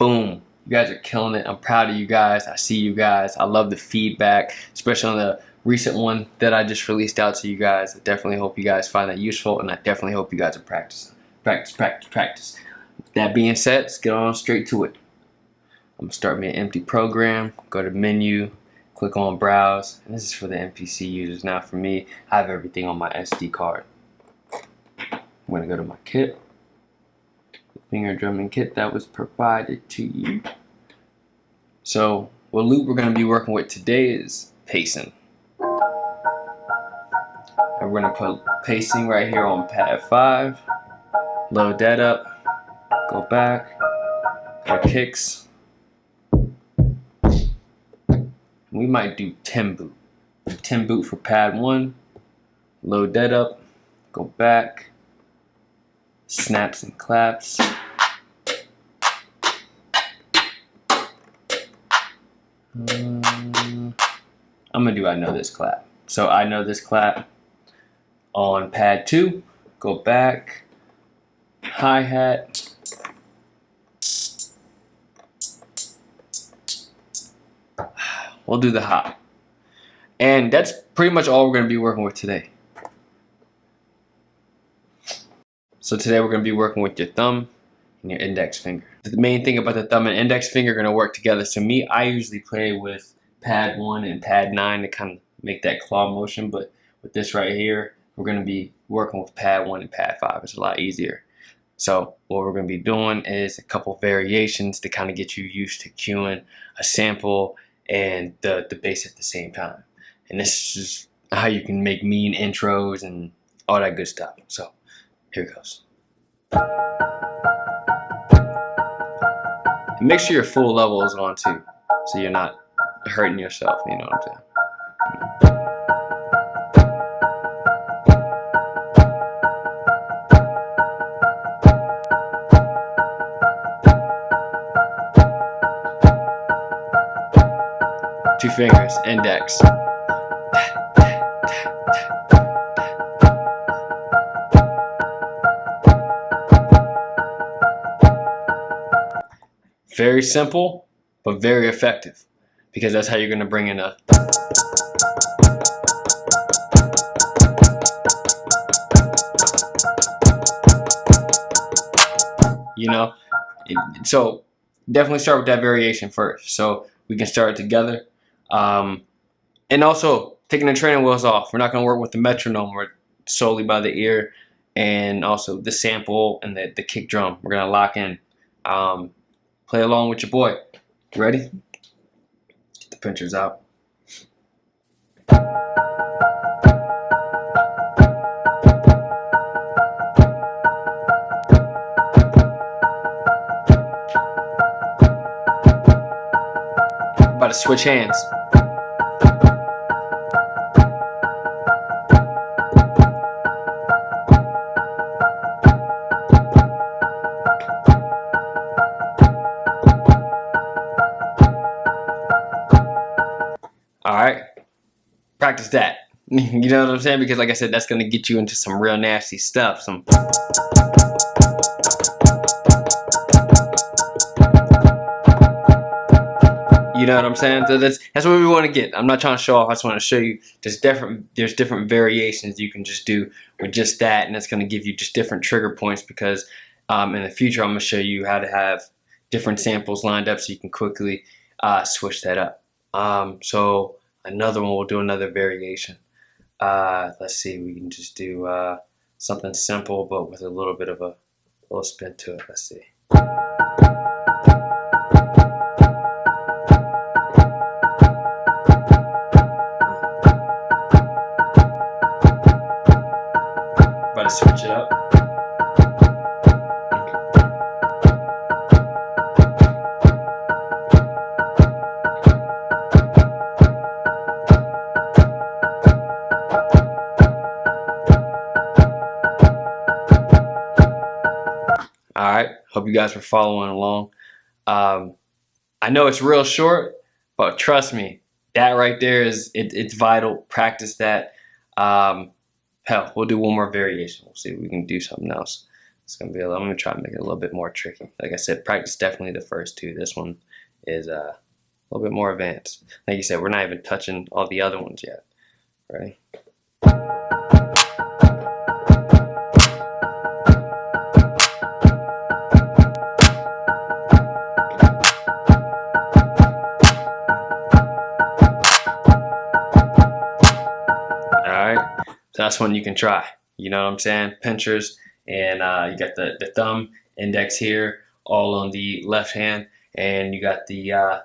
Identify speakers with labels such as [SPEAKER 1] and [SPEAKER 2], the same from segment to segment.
[SPEAKER 1] Boom. You guys are killing it. I'm proud of you guys. I see you guys. I love the feedback, especially on the recent one that I just released out to you guys. I definitely hope you guys find that useful, and I definitely hope you guys are practicing. Practice. With that being said, let's get on straight to it. I'm gonna start me an empty program, go to menu, click on browse, and this is for the MPC users. Now for me, I have everything on my SD card. I'm gonna go to my kit, the finger drumming kit that was provided to you. So what loop we're gonna be working with today is pacing. And we're gonna put pacing right here on pad 5, load that up, go back, put kicks. We might do 10 boot. 10 boot for pad 1, load that up, go back, snaps and claps. I'm gonna do I know this clap. So I know this clap on pad 2, go back, hi-hat, we'll do the hop. And that's pretty much all we're going to be working with today. So today we're going to be working with your thumb and your index finger. The main thing about the thumb and index finger are going to work together. So me, I usually play with pad 1 and pad 9 to kind of make that claw motion, but with this right here, we're going to be working with pad 1 and pad 5. It's a lot easier. So what we're going to be doing is a couple variations to kind of get you used to cueing a sample and the bass at the same time. And this is how you can make mean intros and all that good stuff. So here it goes. And make sure your full level is on too, so you're not hurting yourself, you know what I'm saying? Two fingers, index. Very simple, but very effective, because that's how you're going to bring in a... You know? So definitely start with that variation first, so we can start it together. And also, taking the training wheels off. We're not going to work with the metronome. We're solely by the ear, and also the sample and the kick drum. We're going to lock in. Play along with your boy. You ready? Get the pinchers out. About to switch hands. Alright, practice that. You know what I'm saying? Because like I said, that's going to get you into some real nasty stuff. Some... You know what I'm saying? So that's what we want to get. I'm not trying to show off. I just want to show you there's different variations you can just do with just that, and it's going to give you just different trigger points, because in the future I'm going to show you how to have different samples lined up so you can quickly switch that up. So another one, we'll do another variation. Let's see, we can just do something simple but with a little bit of a little spin to it. Let's see. About to switch it up. Alright, hope you guys were following along. I know it's real short, but trust me, that right there it's vital. Practice that. Hell, we'll do one more variation. We'll see if we can do something else. It's gonna be. I'm gonna try to make it a little bit more tricky. Like I said, practice definitely the first two. This one is a little bit more advanced. Like you said, we're not even touching all the other ones yet. Ready? Alright, so that's one you can try. You know what I'm saying? Pinchers, and you got the thumb, index here, all on the left hand, and you got the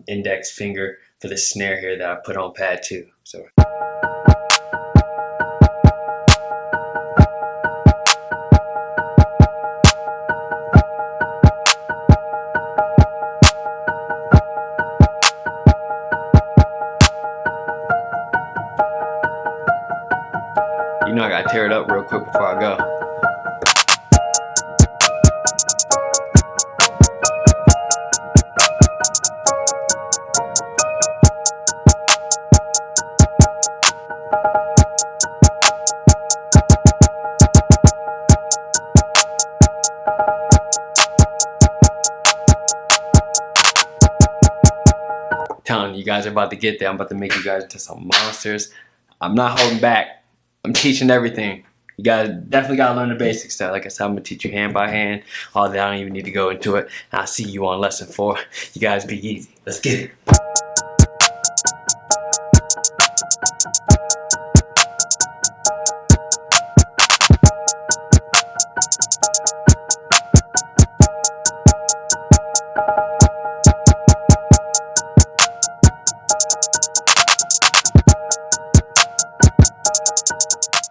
[SPEAKER 1] index finger for the snare here that I put on pad 2. So. You know I gotta tear it up real quick before I go. Telling you guys are about to get there. I'm about to make you guys into some monsters. I'm not holding back. I'm teaching everything. You guys definitely gotta learn the basics though. Like I said, I'm gonna teach you hand by hand. All that, I don't even need to go into it. I'll see you on lesson 4. You guys be easy. Let's get it.